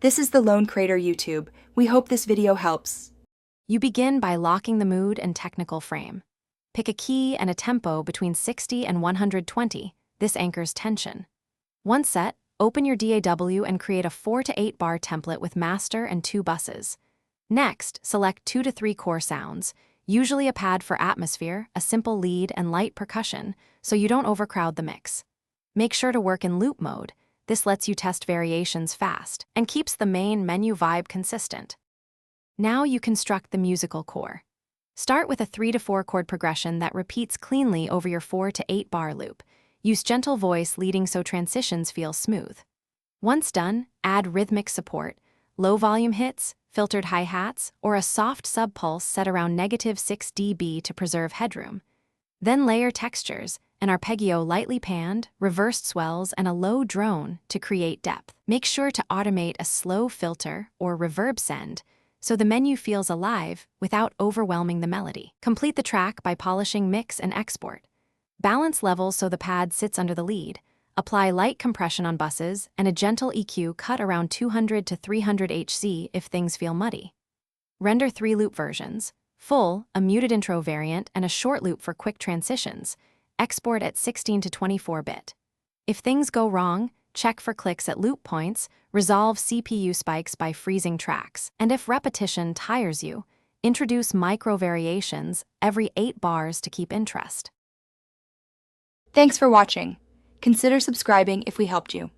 This is the Lone Crater YouTube. We hope this video helps. You begin by locking the mood and technical frame. Pick a key and a tempo between 60 and 120. This anchors tension. Once set, open your DAW and create a 4 to 8 bar template with master and 2 buses. Next, select 2 to 3 core sounds, usually a pad for atmosphere, a simple lead, and light percussion, so you don't overcrowd the mix. Make sure to work in loop mode. This lets you test variations fast and keeps the main menu vibe consistent. Now you construct the musical core. Start with a 3 to 4 chord progression that repeats cleanly over your 4 to 8 bar loop. Use gentle voice leading so transitions feel smooth. Once done, add rhythmic support, low volume hits, filtered hi-hats, or a soft sub-pulse set around -6 dB to preserve headroom. Then layer textures, an arpeggio lightly panned, reversed swells, and a low drone to create depth. Make sure to automate a slow filter or reverb send so the menu feels alive without overwhelming the melody. Complete the track by polishing mix and export. Balance levels so the pad sits under the lead. Apply light compression on buses and a gentle EQ cut around 200 to 300 Hz if things feel muddy. Render 3 loop versions: full, a muted intro variant, and a short loop for quick transitions. Export at 16 to 24-bit. If things go wrong, check for clicks at loop points, resolve CPU spikes by freezing tracks, and if repetition tires you, introduce micro variations every 8 bars to keep interest. Thanks for watching. Consider subscribing if we helped you.